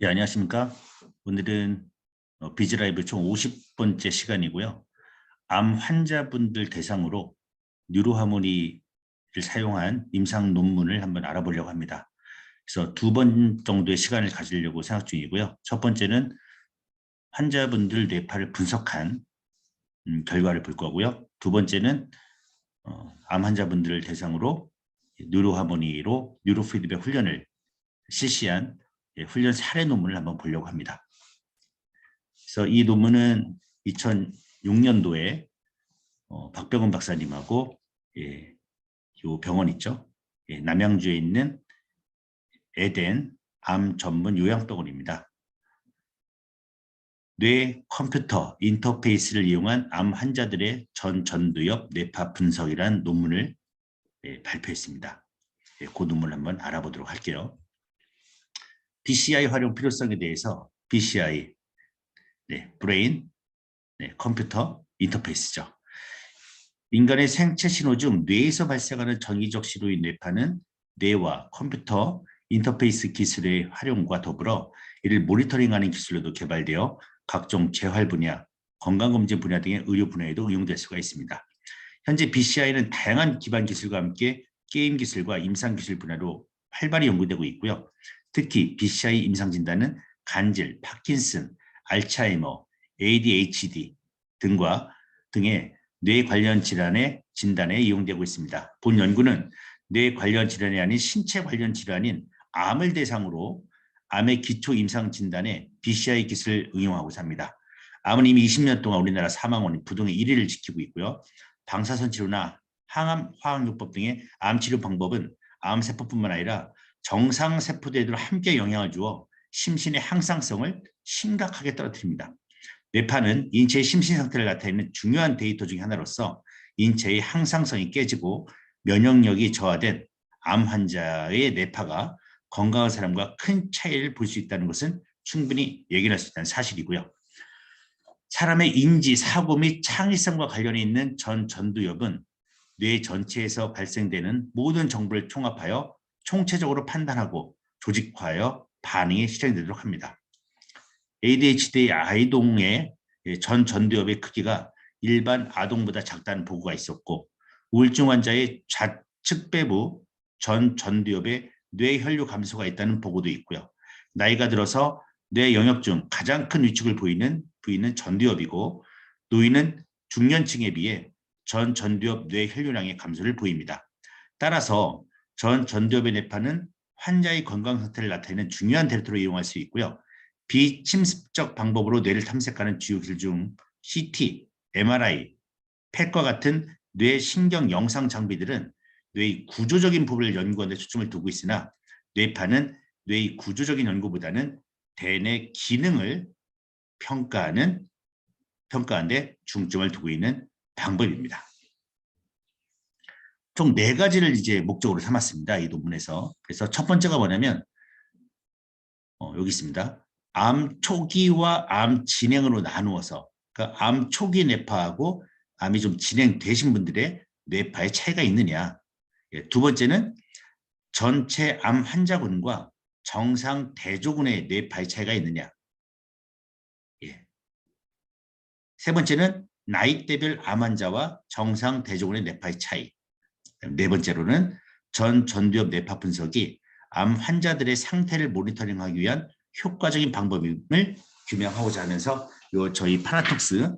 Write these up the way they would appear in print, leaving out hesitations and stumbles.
예, 안녕하십니까. 오늘은 비즈라이브 총 50번째 시간이고요. 암 환자분들 대상으로 뉴로하모니를 사용한 임상 논문을 한번 알아보려고 합니다. 그래서 2번 정도의 시간을 가지려고 생각 중이고요. 첫 번째는 환자분들 뇌파를 분석한 결과를 볼 거고요. 두 번째는 암 환자분들을 대상으로 뉴로하모니로 뉴로피드백 훈련을 실시한 훈련 사례 논문을 한번 보려고 합니다. 그래서 이 논문은 2006년도에 박병원 박사님하고 요 병원 있죠. 남양주에 있는 에덴 암 전문 요양병원입니다. 뇌 컴퓨터 인터페이스를 이용한 암 환자들의 전두엽 뇌파 분석이라는 논문을 발표했습니다. 그 논문을 한번 알아보도록 할게요. BCI 활용 필요성에 대해서 BCI, 브레인, 컴퓨터 인터페이스죠. 인간의 생체 신호 중 뇌에서 발생하는 전기적 신호인 뇌파는 뇌와 컴퓨터 인터페이스 기술의 활용과 더불어 이를 모니터링하는 기술로도 개발되어 각종 재활 분야, 건강검진 분야 등의 의료 분야에도 응용될 수가 있습니다. 현재 BCI는 다양한 기반 기술과 함께 게임 기술과 임상 기술 분야로 활발히 연구되고 있고요. 특히 BCI 임상 진단은 간질, 파킨슨, 알츠하이머, ADHD 등의 뇌 관련 질환의 진단에 이용되고 있습니다. 본 연구는 뇌 관련 질환이 아닌 신체 관련 질환인 암을 대상으로 암의 기초 임상 진단에 BCI 기술을 응용하고자 합니다. 암은 이미 20년 동안 우리나라 사망 원인 부동의 1위를 지키고 있고요. 방사선 치료나 항암 화학요법 등의 암 치료 방법은 암세포뿐만 아니라 정상세포대에도 함께 영향을 주어 심신의 항상성을 심각하게 떨어뜨립니다. 뇌파는 인체의 심신 상태를 나타내는 중요한 데이터 중 하나로서 인체의 항상성이 깨지고 면역력이 저하된 암 환자의 뇌파가 건강한 사람과 큰 차이를 볼 수 있다는 것은 충분히 예견할 수 있다는 사실이고요. 사람의 인지, 사고 및 창의성과 관련이 있는 전두엽은 뇌 전체에서 발생되는 모든 정보를 총합하여 총체적으로 판단하고 조직화하여 반응이 실행되도록 합니다. ADHD 아이동의 전두엽의 크기가 일반 아동보다 작다는 보고가 있었고 우울증 환자의 좌측 배부 전두엽에 뇌혈류 감소가 있다는 보고도 있고요. 나이가 들어서 뇌 영역 중 가장 큰 위축을 보이는 부위는 전두엽이고 노인은 중년층에 비해 전두엽 뇌혈류량의 감소를 보입니다. 따라서 전두엽의 뇌파는 환자의 건강 상태를 나타내는 중요한 데이터로 이용할 수 있고요. 비침습적 방법으로 뇌를 탐색하는 주요 기술 중 CT, MRI, 펫과 같은 뇌 신경 영상 장비들은 뇌의 구조적인 부분을 연구하는 데 초점을 두고 있으나 뇌파는 뇌의 구조적인 연구보다는 대뇌 기능을 평가하는 데 중점을 두고 있는 방법입니다. 총 4가지를 이제 목적으로 삼았습니다. 이 논문에서. 그래서 첫 번째가 뭐냐면 여기 있습니다. 암 초기와 암 진행으로 나누어서 그러니까 암 초기 뇌파하고 암이 좀 진행되신 분들의 뇌파의 차이가 있느냐. 두 번째는 전체 암 환자군과 정상 대조군의 뇌파의 차이가 있느냐. 세 번째는 나이대별 암 환자와 정상 대조군의 뇌파의 차이. 네 번째로는 전두엽 뇌파 분석이 암 환자들의 상태를 모니터링하기 위한 효과적인 방법임을 규명하고자 하면서 저희 파나톡스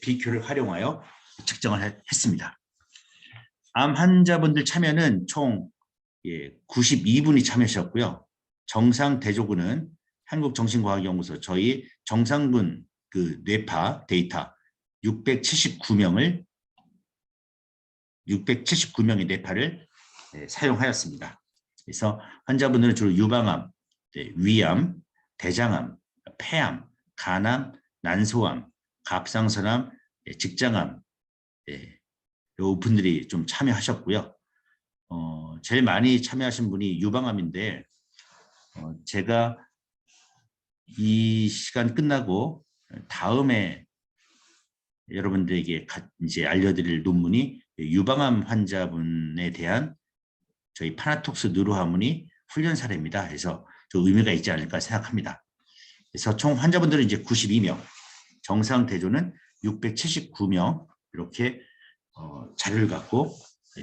BQ를 활용하여 측정을 했습니다. 암 환자분들 참여는 총 92분이 참여하셨고요. 정상 대조군은 한국정신과학연구소 저희 정상군 그 뇌파 데이터 679명의 뇌파를 사용하였습니다. 그래서 환자분들은 주로 유방암, 위암, 대장암, 폐암, 간암, 난소암, 갑상선암, 직장암 요 분들이 좀 참여하셨고요. 제일 많이 참여하신 분이 유방암인데 제가 이 시간 끝나고 다음에 여러분들에게 이제 알려드릴 논문이 유방암 환자분에 대한 저희 파나톡스 뉴로하모니 훈련 사례입니다. 그래서 좀 의미가 있지 않을까 생각합니다. 그래서 총 환자분들은 이제 92명, 정상 대조는 679명 이렇게 자료를 갖고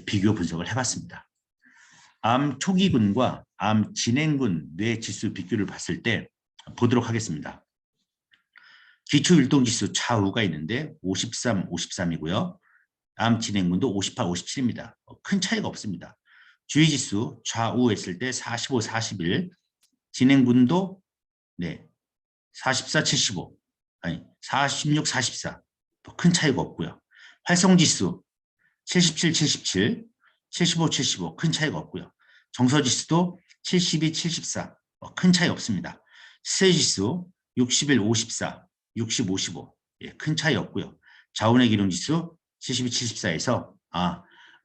비교 분석을 해봤습니다. 암 초기군과 암 진행군 뇌 지수 비교를 봤을 때 보도록 하겠습니다. 기초 율동지수 좌우가 있는데 53, 53이고요. 암 진행군도 58, 57입니다. 큰 차이가 없습니다. 주의지수 좌우 했을 때 45, 41, 진행군도 네, 44, 75, 아니 46, 44, 큰 차이가 없고요. 활성지수 77, 77, 75, 75, 큰 차이가 없고요. 정서지수도 72, 74, 큰 차이 없습니다. 스트레스지수 61, 54, 60, 55, 예, 큰 차이 없고요. 자운의 기능지수 72, 74에서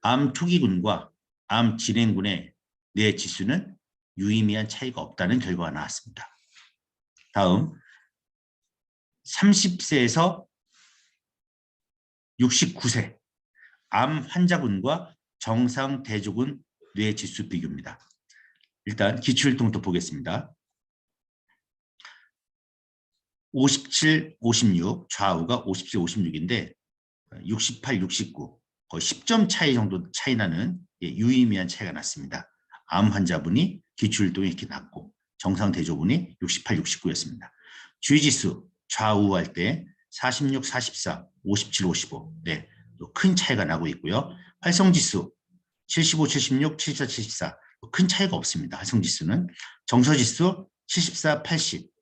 암 초기군과 암 진행군의 뇌 지수는 유의미한 차이가 없다는 결과가 나왔습니다. 다음 30세에서 69세 암 환자군과 정상 대조군 뇌 지수 비교입니다. 일단 기초율동부터 보겠습니다. 57, 56 좌우가 57, 56인데 68, 69 거의 10점 차이 정도 차이 나는 유의미한 차이가 났습니다. 암 환자분이 기초율동이 이렇게 낮고 정상 대조군이 68, 69였습니다. 주의지수 좌우할 때 46, 44, 57, 55 네, 또 큰 차이가 나고 있고요. 활성지수 75, 76, 74, 74 큰 차이가 없습니다. 활성지수는 정서지수 74, 80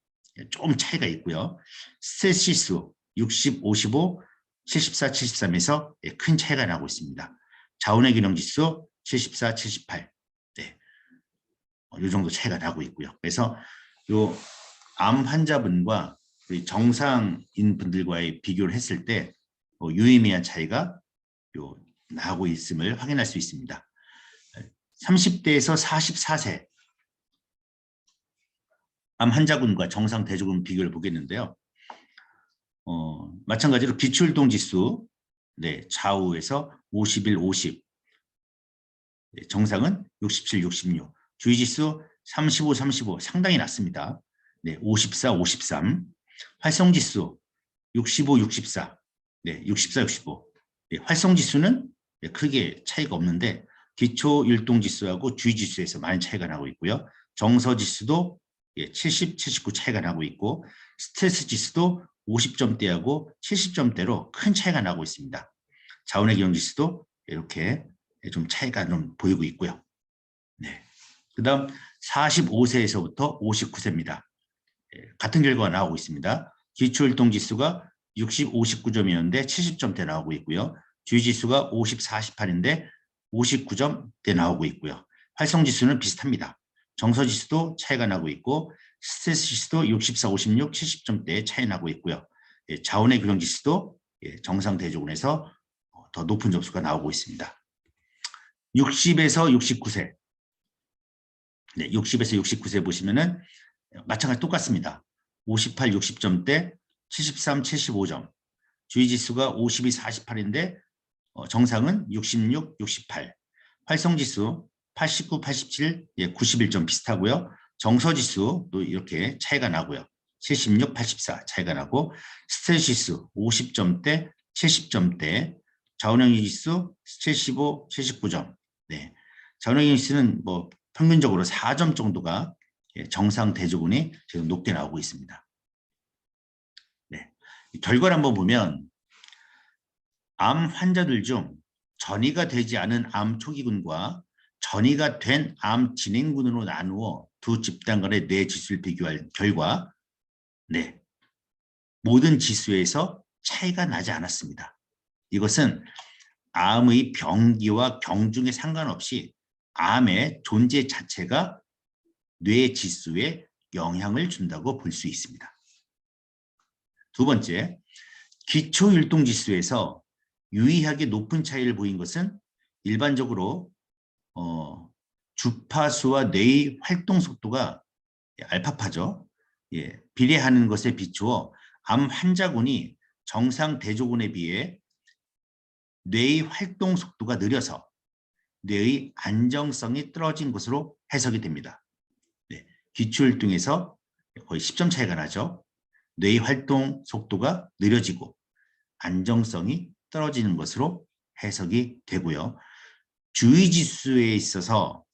좀 차이가 있고요. 스트레스지수 60, 55, 74, 73에서 큰 차이가 나고 있습니다. 자운의 기능지수 74, 78 네, 이 정도 차이가 나고 있고요. 그래서 요 암 환자분과 우리 정상인 분들과의 비교를 했을 때 유의미한 차이가 나고 있음을 확인할 수 있습니다. 30대에서 44세 암 환자군과 정상 대조군 비교를 보겠는데요. 마찬가지로 기초율동지수 네, 좌우에서 51, 50 네, 정상은 67, 66 주의지수 35, 35 상당히 낮습니다. 네, 54, 53 활성지수 65, 64 네, 64, 65 네, 활성지수는 네, 크게 차이가 없는데 기초율동지수하고 주의지수에서 많은 차이가 나고 있고요. 정서지수도 70, 79 차이가 나고 있고 스트레스지수도 50점대하고 70점대로 큰 차이가 나고 있습니다. 자운의 기능지수도 이렇게 좀 차이가 좀 보이고 있고요. 네. 그 다음 45세에서부터 59세입니다. 같은 결과가 나오고 있습니다. 기초율동지수가 60, 59점이었는데 70점대 나오고 있고요. 주의지수가 50, 48인데 59점대 나오고 있고요. 활성지수는 비슷합니다. 정서지수도 차이가 나고 있고 스트레스지수도 64, 56, 70점대에 차이 나고 있고요. 자운의 균형지수도 정상 대조군에서 더 높은 점수가 나오고 있습니다. 60에서 69세 네, 60에서 69세 보시면은 마찬가지 똑같습니다. 58, 60점대 73, 75점 주의지수가 52, 48인데 정상은 66, 68 활성지수 89, 87, 91점 비슷하고요. 정서지수도 이렇게 차이가 나고요. 76, 84 차이가 나고 스트레스지수 50점대, 70점대 자원형지수 75, 79점 네, 자원형지수는 뭐 평균적으로 4점 정도가 정상 대조군이 지금 높게 나오고 있습니다. 네, 결과를 한번 보면 암 환자들 중 전이가 되지 않은 암 초기군과 전이가 된 암 진행군으로 나누어 두 집단 간의 뇌 지수를 비교할 결과 네, 모든 지수에서 차이가 나지 않았습니다. 이것은 암의 병기와 경중에 상관없이 암의 존재 자체가 뇌 지수에 영향을 준다고 볼 수 있습니다. 두 번째, 기초율동지수에서 유의하게 높은 차이를 보인 것은 일반적으로 주파수와 뇌의 활동 속도가 알파파죠. 비례하는 것에 비추어 암 환자군이 정상 대조군에 비해 뇌의 활동 속도가 느려서 뇌의 안정성이 떨어진 것으로 해석이 됩니다. 기초율동에서 거의 10점 차이가 나죠. 뇌의 활동 속도가 느려지고 안정성이 떨어지는 것으로 해석이 되고요. 주의지수에 있어서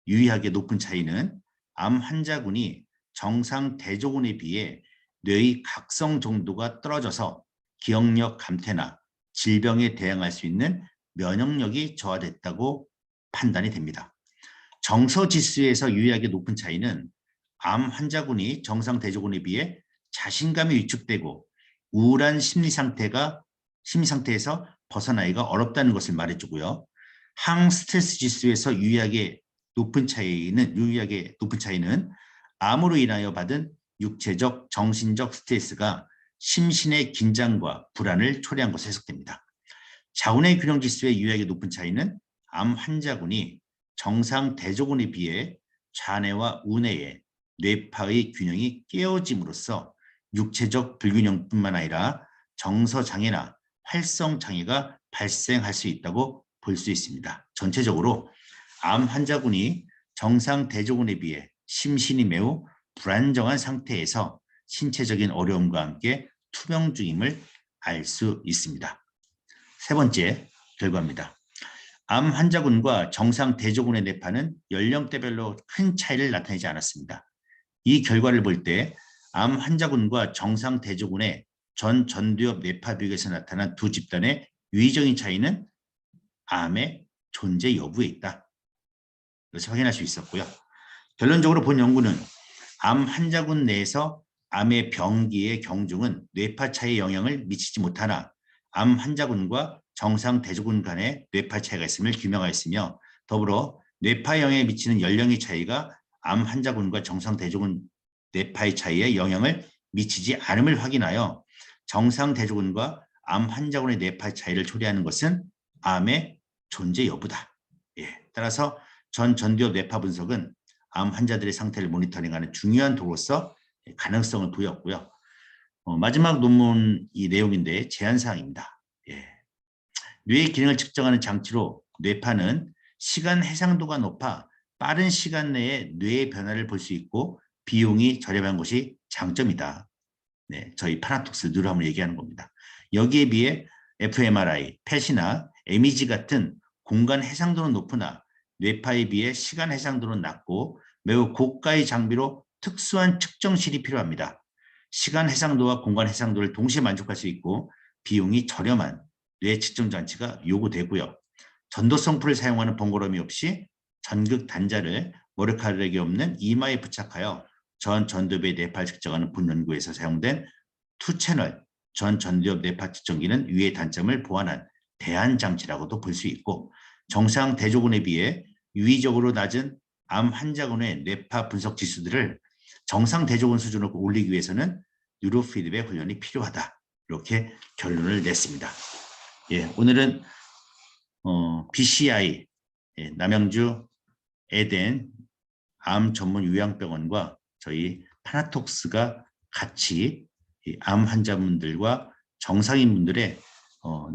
유의하게 높은 차이는 암 환자군이 정상 대조군에 비해 뇌의 각성 정도가 떨어져서 기억력 감퇴나 질병에 대항할 수 있는 면역력이 저하됐다고 판단이 됩니다. 정서지수에서 유의하게 높은 차이는 암 환자군이 정상 대조군에 비해 자신감이 위축되고 우울한 심리 상태에서 벗어나기가 어렵다는 것을 말해주고요. 항스트레스 지수에서 유의하게 높은 차이는 암으로 인하여 받은 육체적, 정신적 스트레스가 심신의 긴장과 불안을 초래한 것으로 해석됩니다. 자운의 균형 지수에 유의하게 높은 차이는 암 환자군이 정상 대조군에 비해 좌뇌와 우뇌의 뇌파의 균형이 깨어짐으로써 육체적 불균형뿐만 아니라 정서장애나 활성장애가 발생할 수 있다고 볼 수 있습니다. 전체적으로 암 환자군이 정상 대조군에 비해 심신이 매우 불안정한 상태에서 신체적인 어려움과 함께 투병 중임을 알 수 있습니다. 세 번째 결과입니다. 암 환자군과 정상 대조군의 뇌파는 연령대별로 큰 차이를 나타내지 않았습니다. 이 결과를 볼 때 암 환자군과 정상 대조군의 전두엽 뇌파 비교에서 나타난 두 집단의 유의적인 차이는 암의 존재 여부에 있다. 이것을 확인할 수 있었고요. 결론적으로 본 연구는 암 환자군 내에서 암의 병기의 경중은 뇌파 차이에 영향을 미치지 못하나 암 환자군과 정상 대조군 간의 뇌파 차이가 있음을 규명하였으며 더불어 뇌파 영향에 미치는 연령의 차이가 암 환자군과 정상 대조군 뇌파의 차이에 영향을 미치지 않음을 확인하여 정상 대조군과 암 환자군의 뇌파 차이를 초래하는 것은 암의 존재 여부다. 따라서 전두엽 뇌파 분석은 암 환자들의 상태를 모니터링하는 중요한 도구로서 가능성을 보였고요. 마지막 논문 이 내용인데 제한사항입니다. 뇌의 기능을 측정하는 장치로 뇌파는 시간 해상도가 높아 빠른 시간 내에 뇌의 변화를 볼 수 있고 비용이 저렴한 것이 장점이다. 저희 파나톡스 뉴로함을 얘기하는 겁니다. 여기에 비해 fMRI, 펫이나 MEG 같은 공간 해상도는 높으나 뇌파에 비해 시간 해상도는 낮고 매우 고가의 장비로 특수한 측정실이 필요합니다. 시간 해상도와 공간 해상도를 동시에 만족할 수 있고 비용이 저렴한 뇌 측정 장치가 요구되고요. 전도성 풀을 사용하는 번거로움이 없이 전극 단자를 머리카락이 없는 이마에 부착하여 전두엽의 뇌파를 측정하는 본 연구에서 사용된 2채널 전두엽 뇌파 측정기는 위의 단점을 보완한 대안 장치라고도 볼 수 있고 정상 대조군에 비해 유의적으로 낮은 암 환자군의 뇌파 분석 지수들을 정상 대조군 수준으로 올리기 위해서는 뉴로피드백 훈련이 필요하다. 이렇게 결론을 냈습니다. 오늘은 BCI 남양주 에덴 암 전문 요양병원과 저희 파나톡스가 같이 암 환자분들과 정상인분들의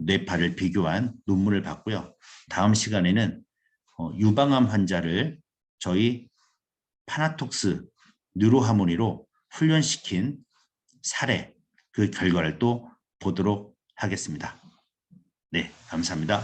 뇌파를 비교한 논문을 봤고요. 다음 시간에는 유방암 환자를 저희 파나톡스 뉴로하모니로 훈련시킨 사례, 그 결과를 또 보도록 하겠습니다. 네, 감사합니다.